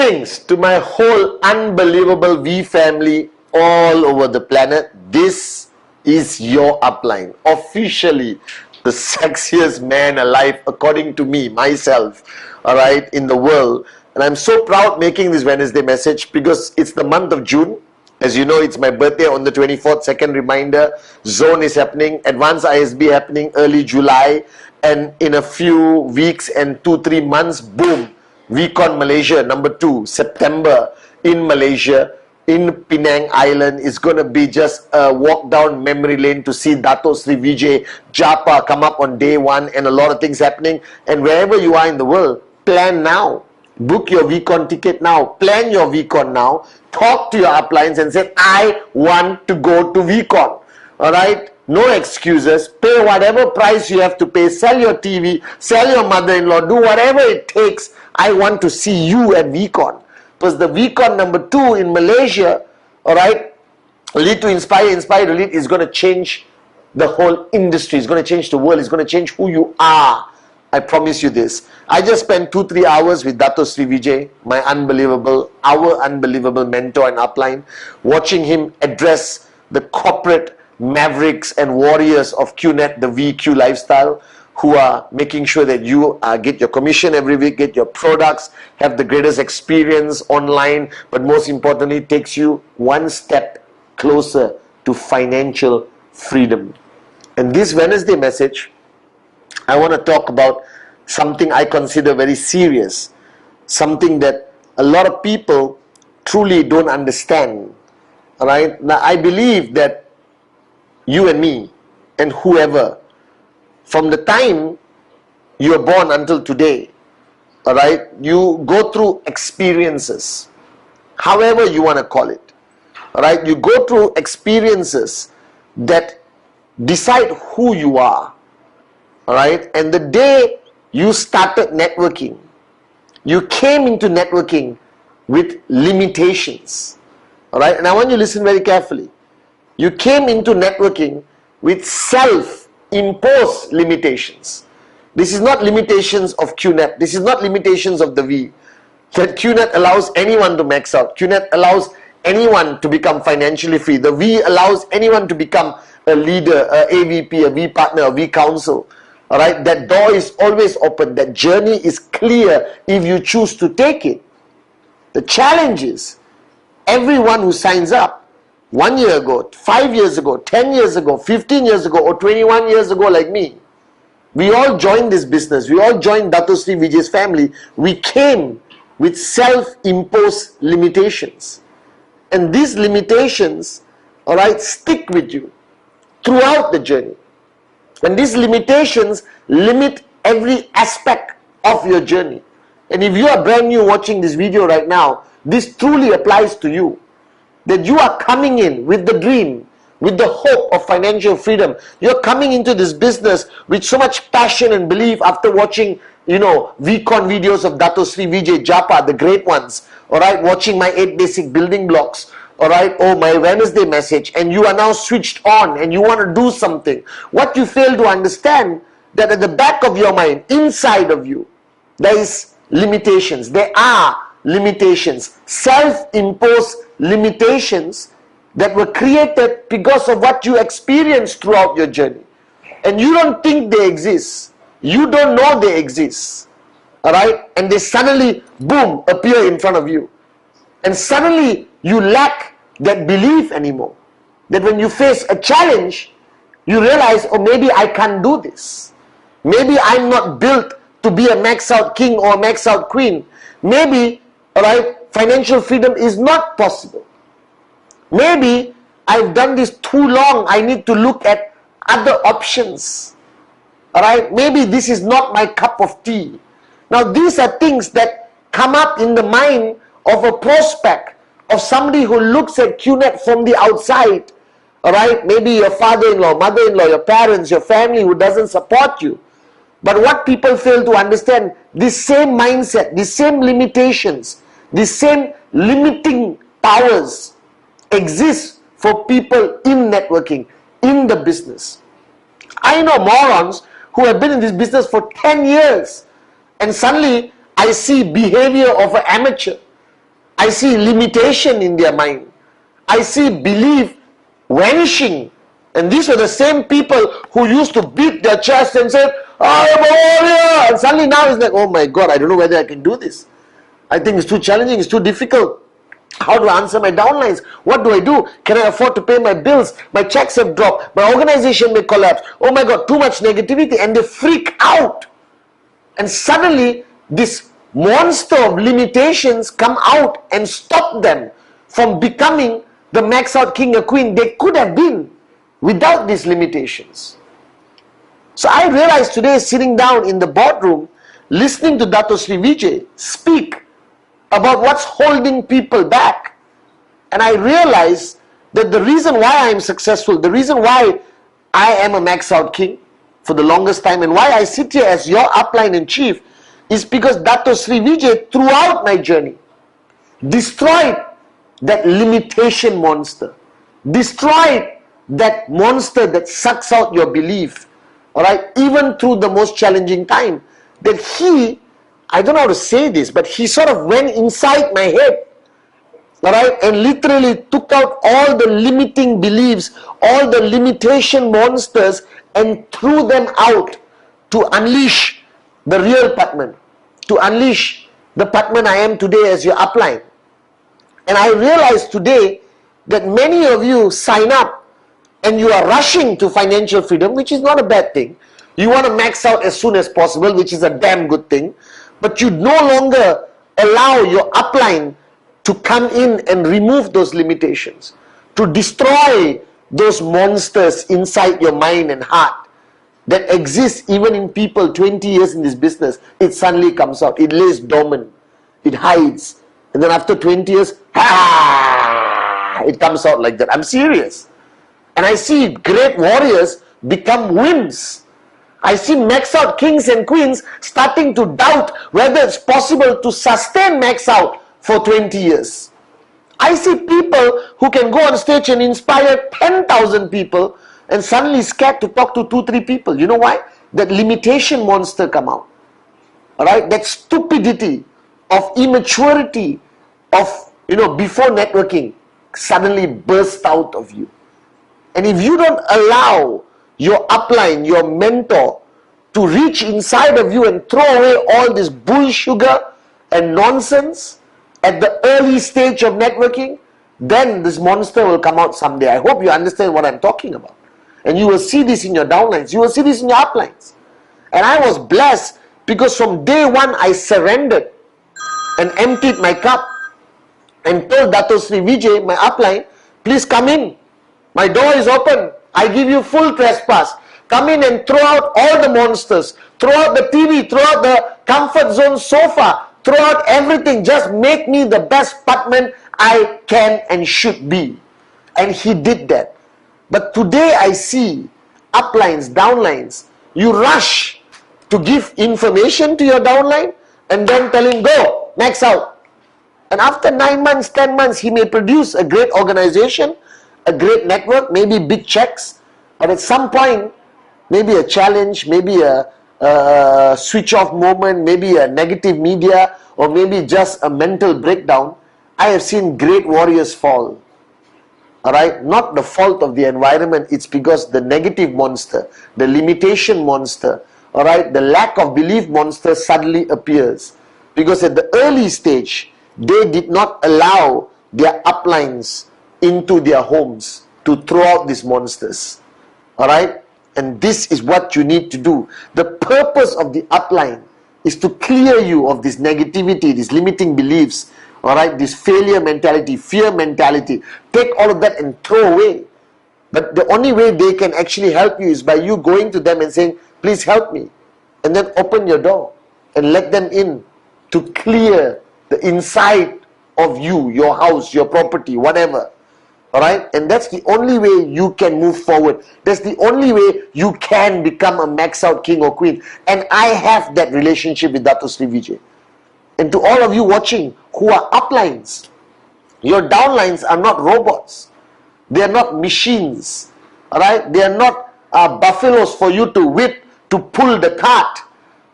Greetings to my whole unbelievable V family all over the planet. This is your upline. Officially the sexiest man alive according to me, myself, alright, in the world. And I'm so proud making this Wednesday message because it's the month of June. As you know, it's my birthday on the 24th. Second reminder, Zone is happening, Advanced ISB happening early July, and in a few weeks and 2-3 months, boom, Vcon Malaysia number 2, September in Malaysia, in Penang Island. Is going to be just a walk down memory lane to see Dato Sri Vijay Japa come up on day 1, and a lot of things happening. And wherever you are in the world, plan now. Book your Vcon ticket now. Plan your Vcon now. Talk to your uplines and say, I want to go to Vcon. Alright? No excuses. Pay whatever price you have to pay. Sell your TV. Sell your mother-in-law. Do whatever it takes. I want to see you at Vcon. Because the Vcon number 2 in Malaysia, alright, Lead to Inspire, Inspire to Lead, is going to change the whole industry. It's going to change the world. It's going to change who you are. I promise you this. I just spent 2-3 hours with Dato Sri Vijay, our unbelievable mentor and upline, watching him address the corporate mavericks and warriors of QNet, the VQ lifestyle, who are making sure that you get your commission every week, get your products, have the greatest experience online, but most importantly, takes you one step closer to financial freedom. And this Wednesday message, I want to talk about something I consider very serious, something that a lot of people truly don't understand. Alright? Now, I believe that you and me and whoever, from the time you are born until today, alright, you go through experiences, however you want to call it. Alright? You go through experiences that decide who you are. Alright, and the day you started networking, you came into networking with limitations. Alright, and I want you to listen very carefully. You came into networking with self-imposed limitations. This is not limitations of QNet. This is not limitations of the V. That QNet allows anyone to max out. QNet allows anyone to become financially free. The V allows anyone to become a leader, a AVP, a V partner, a V counsel. Alright, that door is always open. That journey is clear if you choose to take it. The challenge is, everyone who signs up 1 year ago, 5 years ago, 10 years ago, 15 years ago, or 21 years ago like me, we all joined this business. We all joined Dato Sri Vijay's family. We came with self-imposed limitations. And these limitations, alright, stick with you throughout the journey. And these limitations limit every aspect of your journey. And if you are brand new watching this video right now, this truly applies to you. That you are coming in with the dream, with the hope of financial freedom. You're coming into this business with so much passion and belief after watching, Vcon videos of Dato Sri Vijay Japa, the great ones. Alright, watching my 8 basic building blocks. Alright, or my Wednesday message, and you are now switched on and you want to do something. What you fail to understand, that at the back of your mind, inside of you, there is limitations. There are limitations, self-imposed limitations that were created because of what you experienced throughout your journey. And you don't think they exist. You don't know they exist. Alright, and they suddenly, boom, appear in front of you. And suddenly, you lack that belief anymore. That when you face a challenge, you realize, oh, maybe I can't do this. Maybe I'm not built to be a max out king or a max out queen. Maybe, alright, financial freedom is not possible. Maybe I've done this too long. I need to look at other options. Alright, maybe this is not my cup of tea. Now, these are things that come up in the mind of a prospect, of somebody who looks at QNet from the outside. Alright, maybe your father-in-law, mother-in-law, your parents, your family who doesn't support you. But what people fail to understand, this same mindset, these same limitations, these same limiting powers exist for people in networking, in the business. I know morons who have been in this business for 10 years, and suddenly I see behavior of an amateur. I see limitation in their mind. I see belief vanishing. And these were the same people who used to beat their chest and say, I am a warrior. And suddenly now it's like, oh my God, I don't know whether I can do this. I think it's too challenging, it's too difficult. How do I answer my downlines? What do I do? Can I afford to pay my bills? My checks have dropped. My organization may collapse. Oh my God, too much negativity. And they freak out. And suddenly, this monster of limitations come out and stop them from becoming the max out king or queen they could have been without these limitations. So I realized today, sitting down in the boardroom, listening to Dato Sri Vijay speak about what's holding people back, and I realized that the reason why I am successful, the reason why I am a max out king for the longest time, and why I sit here as your upline in chief, is because Dato Sri Vijay throughout my journey destroyed that limitation monster, destroyed that monster that sucks out your belief, alright, even through the most challenging time. That he, I don't know how to say this, but he sort of went inside my head, alright, and literally took out all the limiting beliefs, all the limitation monsters, and threw them out to unleash the real Pathman, to unleash the Pathman I am today as your upline. And I realize today that many of you sign up and you are rushing to financial freedom, which is not a bad thing. You want to max out as soon as possible, which is a damn good thing. But you no longer allow your upline to come in and remove those limitations, to destroy those monsters inside your mind and heart that exist even in people 20 years in this business. It suddenly comes out. It lays dormant. It hides. And then after 20 years, it comes out like that. I'm serious. And I see great warriors become wimps. I see max out kings and queens starting to doubt whether it's possible to sustain max out for 20 years. I see people who can go on stage and inspire 10,000 people and suddenly scared to talk to 2-3 people. You know why? That limitation monster come out. Alright? That stupidity of immaturity of, before networking suddenly burst out of you. And if you don't allow your upline, your mentor, to reach inside of you and throw away all this bull sugar and nonsense at the early stage of networking, then this monster will come out someday. I hope you understand what I'm talking about. And you will see this in your downlines. You will see this in your uplines. And I was blessed because from day one I surrendered and emptied my cup and told Dato Sri Vijay, my upline, please come in. My door is open. I give you full trespass. Come in and throw out all the monsters. Throw out the TV. Throw out the comfort zone sofa. Throw out everything. Just make me the best Pathman I can and should be. And he did that. But today I see uplines, downlines. You rush to give information to your downline and then tell him, go, max out. And after 9 months, 10 months, he may produce a great organization, a great network, maybe big checks, but at some point, maybe a challenge, maybe a switch off moment, maybe a negative media, or maybe just a mental breakdown. I have seen great warriors fall. Alright, not the fault of the environment, it's because the negative monster, the limitation monster, alright, the lack of belief monster suddenly appears. Because at the early stage, they did not allow their uplines into their homes to throw out these monsters. Alright? And this is what you need to do. The purpose of the upline is to clear you of this negativity, these limiting beliefs, alright, this failure mentality, fear mentality. Take all of that and throw away. But the only way they can actually help you is by you going to them and saying, please help me. And then open your door and let them in to clear the inside of you, your house, your property, whatever. Alright? And that's the only way you can move forward. That's the only way you can become a max out king or queen. And I have that relationship with Dato Sri Vijay. And to all of you watching who are uplines, your downlines are not robots. They are not machines. Alright? They are not buffaloes for you to whip, to pull the cart.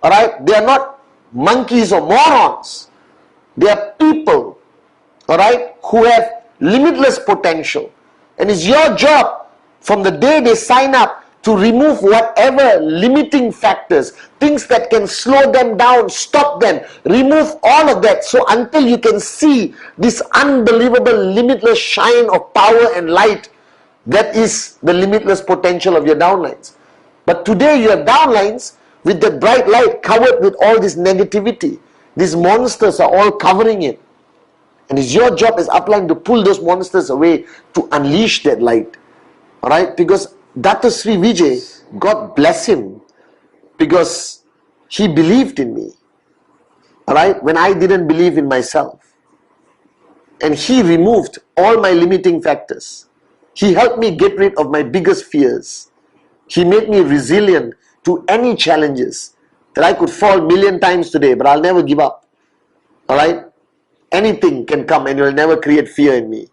Alright? They are not monkeys or morons. They are people alright, who have limitless potential. And it's your job from the day they sign up to remove whatever limiting factors, things that can slow them down, stop them, remove all of that. So until you can see this unbelievable limitless shine of power and light, that is the limitless potential of your downlines. But today your downlines with the bright light covered with all this negativity. These monsters are all covering it. And it's your job as upline to pull those monsters away, to unleash that light. Alright? Because Dr. Sri Vijay, God bless him, because he believed in me. Alright? When I didn't believe in myself. And he removed all my limiting factors. He helped me get rid of my biggest fears. He made me resilient to any challenges. That I could fall 1,000,000 times today, but I'll never give up. Alright? Anything can come and it will never create fear in me.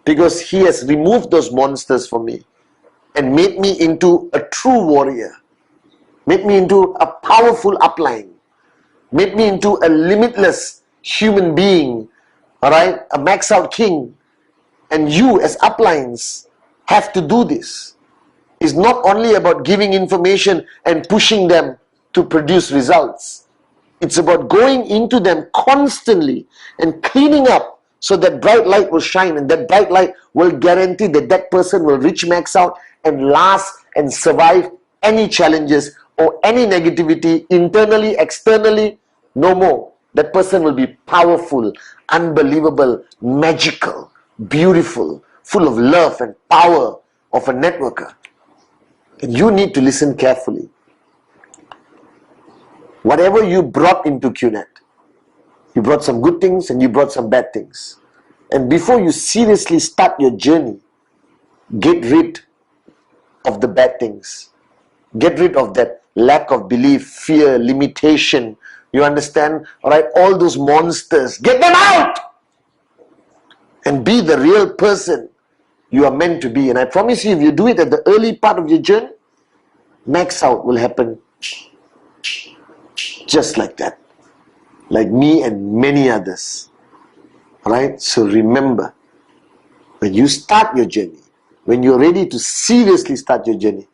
Because he has removed those monsters for me and made me into a true warrior. Made me into a powerful upline. Made me into a limitless human being. Alright? A max out king. And you as uplines have to do this. It's not only about giving information and pushing them to produce results. It's about going into them constantly and cleaning up so that bright light will shine, and that bright light will guarantee that that person will reach max out and last and survive any challenges or any negativity internally, externally. No more. That person will be powerful, unbelievable, magical, beautiful, full of love and power of a networker. And you need to listen carefully. Whatever you brought into QNet, you brought some good things and you brought some bad things. And before you seriously start your journey, get rid of the bad things. Get rid of that lack of belief, fear, limitation. You understand? Alright, all those monsters, get them out! And be the real person you are meant to be. And I promise you, if you do it at the early part of your journey, max out will happen just like that. Like me and many others. Alright? So remember, when you start your journey, when you're ready to seriously start your journey,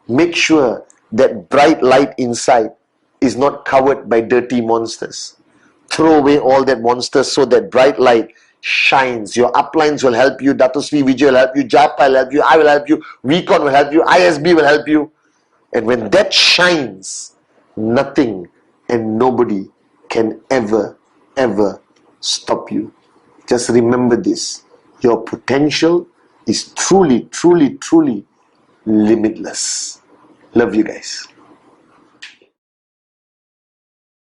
make sure that bright light inside is not covered by dirty monsters. Throw away all that monsters so that bright light shines. Your uplines will help you, Dr. Sri Vijay will help you, Japa will help you, I will help you, Recon will help you, ISB will help you. And when that shines, nothing and nobody can ever stop you. Just remember this. Your potential is truly limitless. Love you guys.